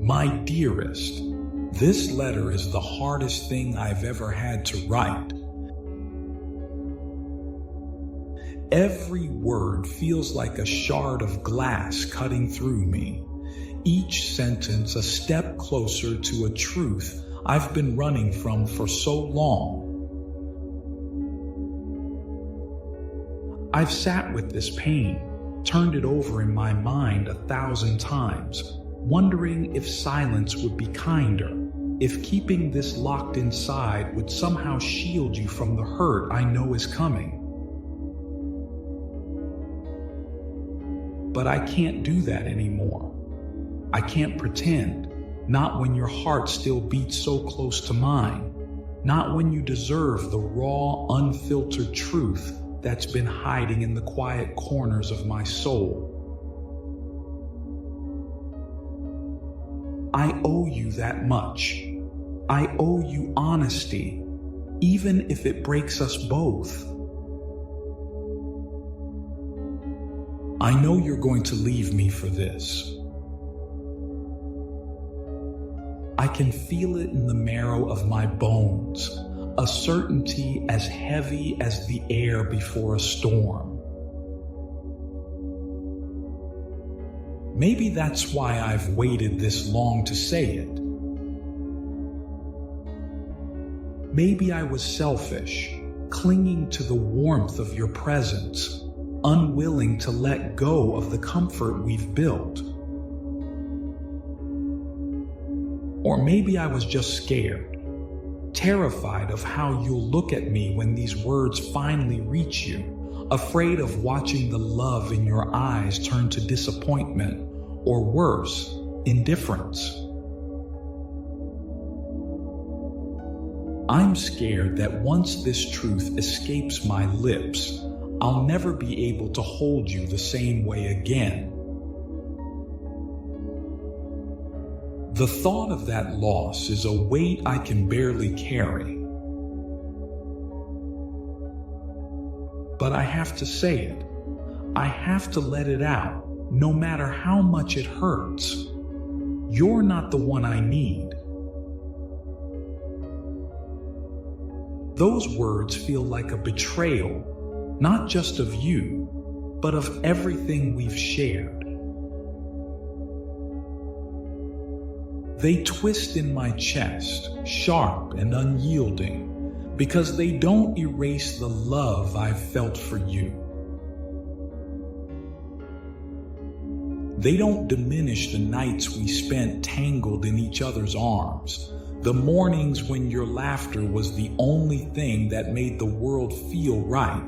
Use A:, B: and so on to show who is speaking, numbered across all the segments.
A: My dearest, this letter is the hardest thing I've ever had to write. Every word feels like a shard of glass cutting through me. Each sentence a step closer to a truth I've been running from for so long. I've sat with this pain, turned it over in my mind 1,000 times, wondering if silence would be kinder, if keeping this locked inside would somehow shield you from the hurt I know is coming. But I can't do that anymore. I can't pretend, not when your heart still beats so close to mine, not when you deserve the raw, unfiltered truth that's been hiding in the quiet corners of my soul. I owe you that much. I owe you honesty, even if it breaks us both. I know you're going to leave me for this. I can feel it in the marrow of my bones, a certainty as heavy as the air before a storm. Maybe that's why I've waited this long to say it. Maybe I was selfish, clinging to the warmth of your presence, unwilling to let go of the comfort we've built. Or maybe I was just scared, terrified of how you'll look at me when these words finally reach you, afraid of watching the love in your eyes turn to disappointment, or worse, indifference. I'm scared that once this truth escapes my lips, I'll never be able to hold you the same way again. The thought of that loss is a weight I can barely carry. But I have to say it. I have to let it out, no matter how much it hurts. You're not the one I need. Those words feel like a betrayal, not just of you, but of everything we've shared. They twist in my chest, sharp and unyielding, because they don't erase the love I've felt for you. They don't diminish the nights we spent tangled in each other's arms, the mornings when your laughter was the only thing that made the world feel right.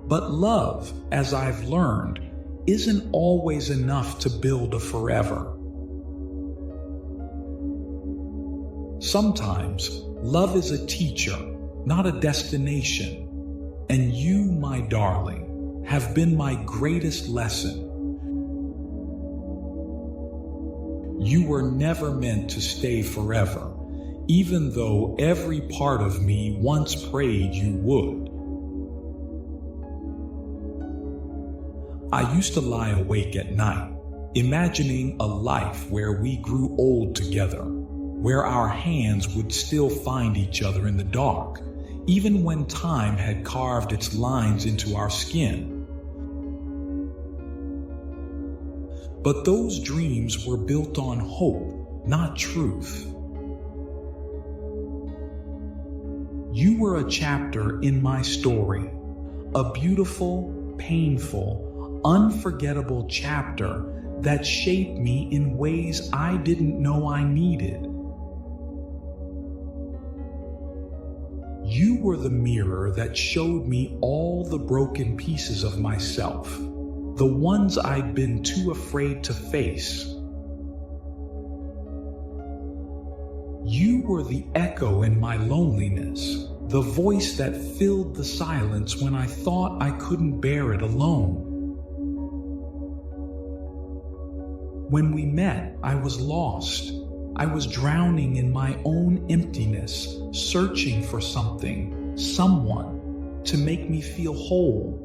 A: But love, as I've learned, isn't always enough to build a forever. Sometimes, love is a teacher, not a destination. And you, my darling, have been my greatest lesson. You were never meant to stay forever, even though every part of me once prayed you would. I used to lie awake at night, imagining a life where we grew old together, where our hands would still find each other in the dark, even when time had carved its lines into our skin. But those dreams were built on hope, not truth. You were a chapter in my story, a beautiful, painful, unforgettable chapter that shaped me in ways I didn't know I needed. You were the mirror that showed me all the broken pieces of myself, the ones I'd been too afraid to face. You were the echo in my loneliness, the voice that filled the silence when I thought I couldn't bear it alone. When we met, I was lost. I was drowning in my own emptiness, searching for something, someone, to make me feel whole.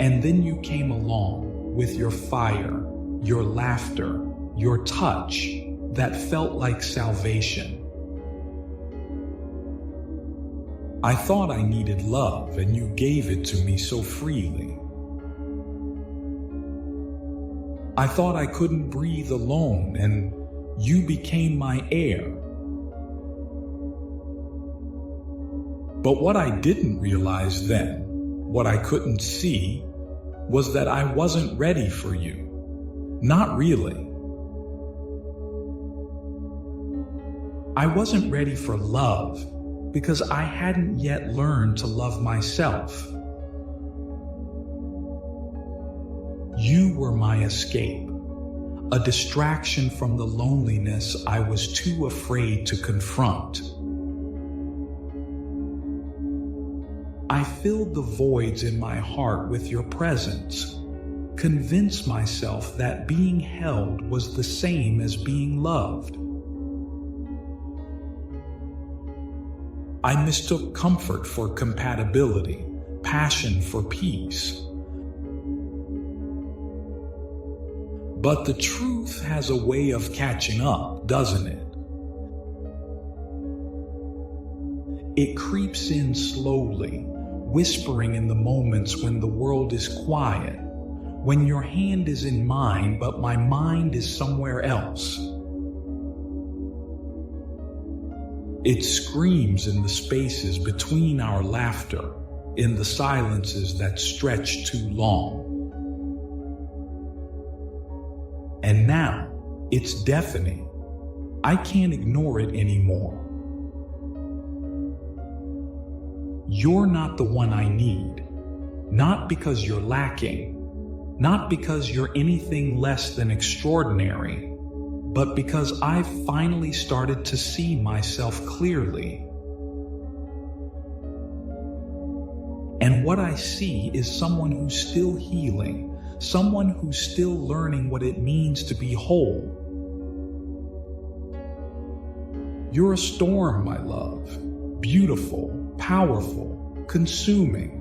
A: And then you came along with your fire, your laughter, your touch that felt like salvation. I thought I needed love, and you gave it to me so freely. I thought I couldn't breathe alone, and you became my air. But what I didn't realize then, what I couldn't see, was that I wasn't ready for you. Not really. I wasn't ready for love because I hadn't yet learned to love myself. You were my escape, a distraction from the loneliness I was too afraid to confront. I filled the voids in my heart with your presence, convinced myself that being held was the same as being loved. I mistook comfort for compatibility, passion for peace. But the truth has a way of catching up, doesn't it? It creeps in slowly, whispering in the moments when the world is quiet, when your hand is in mine, but my mind is somewhere else. It screams in the spaces between our laughter, in the silences that stretch too long. And now, it's deafening. I can't ignore it anymore. You're not the one I need, not because you're lacking, not because you're anything less than extraordinary, but because I've finally started to see myself clearly. And what I see is someone who's still healing, someone who's still learning what it means to be whole. You're a storm, my love, beautiful, powerful, consuming.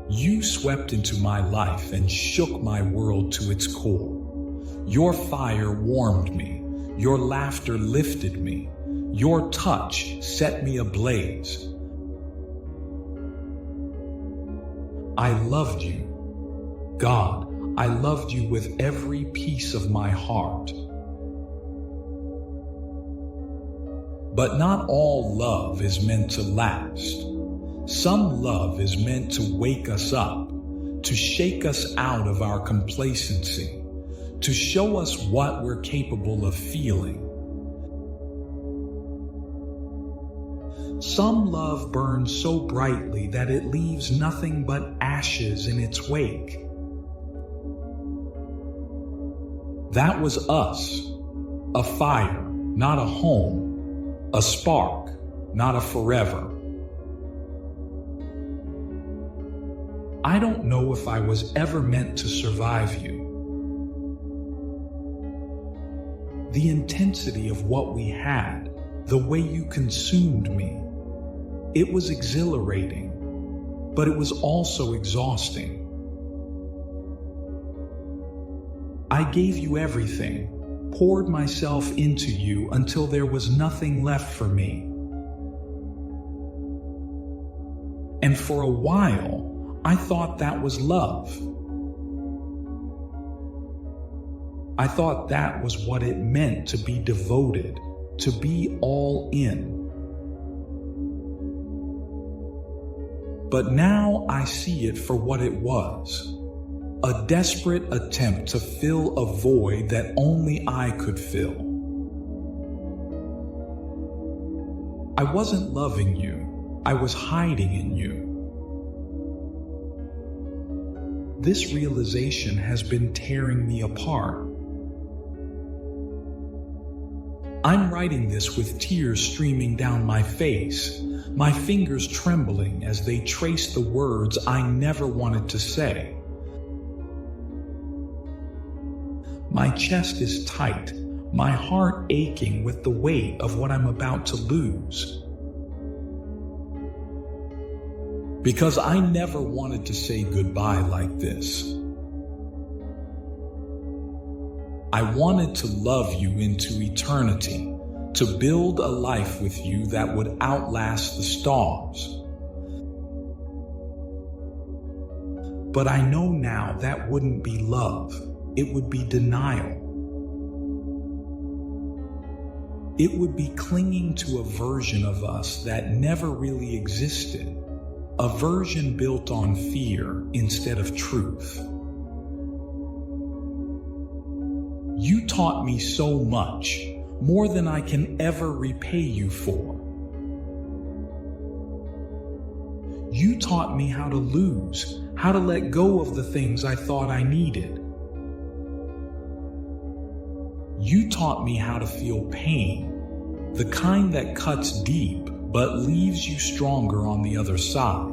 A: You swept into my life and shook my world to its core. Your fire warmed me. Your laughter lifted me. Your touch set me ablaze. I loved you. God, I loved you with every piece of my heart. But not all love is meant to last. Some love is meant to wake us up, to shake us out of our complacency, to show us what we're capable of feeling. Some love burns so brightly that it leaves nothing but ashes in its wake. That was us, a fire, not a home, a spark, not a forever. I don't know if I was ever meant to survive you. The intensity of what we had, the way you consumed me, it was exhilarating, but it was also exhausting. I gave you everything, poured myself into you until there was nothing left for me. And for a while, I thought that was love. I thought that was what it meant to be devoted, to be all in. But now I see it for what it was, a desperate attempt to fill a void that only I could fill. I wasn't loving you, I was hiding in you. This realization has been tearing me apart. I'm writing this with tears streaming down my face, my fingers trembling as they trace the words I never wanted to say. My chest is tight, my heart aching with the weight of what I'm about to lose. because I never wanted to say goodbye like this. I wanted to love you into eternity, to build a life with you that would outlast the stars. But I know now that wouldn't be love, it would be denial. It would be clinging to a version of us that never really existed, a version built on fear instead of truth. You taught me so much, more than I can ever repay you for. You taught me how to lose, how to let go of the things I thought I needed. You taught me how to feel pain, the kind that cuts deep but leaves you stronger on the other side.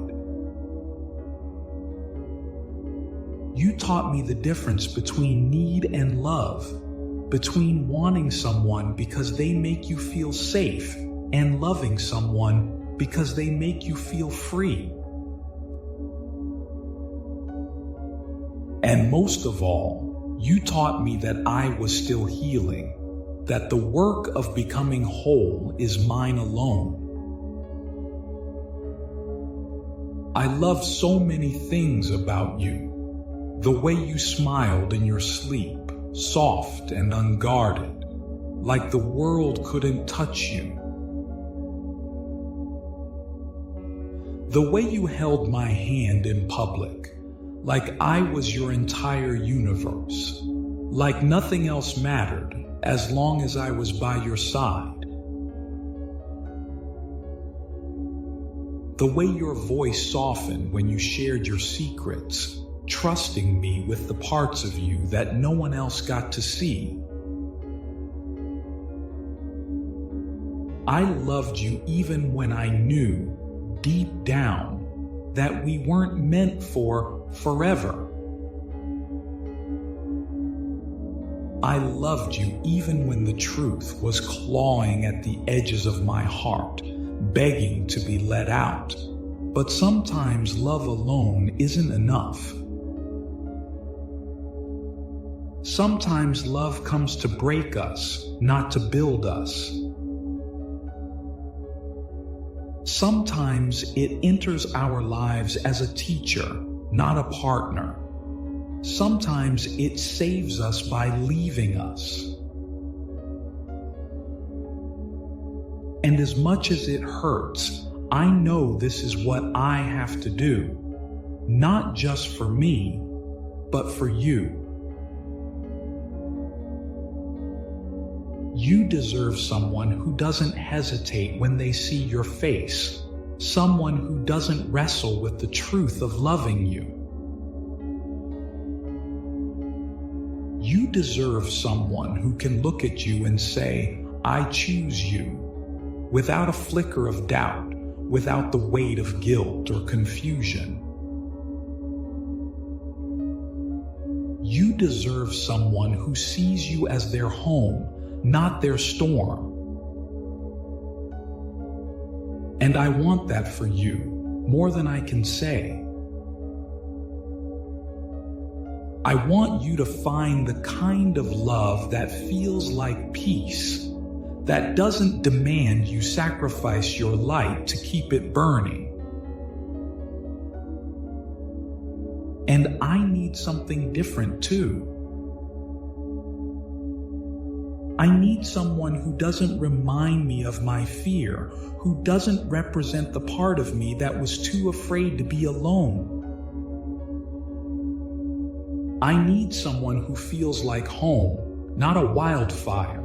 A: You taught me the difference between need and love, between wanting someone because they make you feel safe and loving someone because they make you feel free. And most of all, you taught me that I was still healing, that the work of becoming whole is mine alone. I love so many things about you. The way you smiled in your sleep, soft and unguarded, like the world couldn't touch you. The way you held my hand in public, like I was your entire universe, like nothing else mattered as long as I was by your side. The way your voice softened when you shared your secrets, trusting me with the parts of you that no one else got to see. I loved you even when I knew, deep down, that we weren't meant for forever. I loved you even when the truth was clawing at the edges of my heart, begging to be let out. But sometimes love alone isn't enough. Sometimes love comes to break us, not to build us. Sometimes it enters our lives as a teacher, not a partner. Sometimes it saves us by leaving us. And as much as it hurts, I know this is what I have to do, not just for me, but for you. You deserve someone who doesn't hesitate when they see your face, someone who doesn't wrestle with the truth of loving you. You deserve someone who can look at you and say, I choose you, without a flicker of doubt, without the weight of guilt or confusion. You deserve someone who sees you as their home, not their storm. And I want that for you, more than I can say. I want you to find the kind of love that feels like peace, that doesn't demand you sacrifice your light to keep it burning. And I need something different too. I need someone who doesn't remind me of my fear, who doesn't represent the part of me that was too afraid to be alone. I need someone who feels like home, not a wildfire.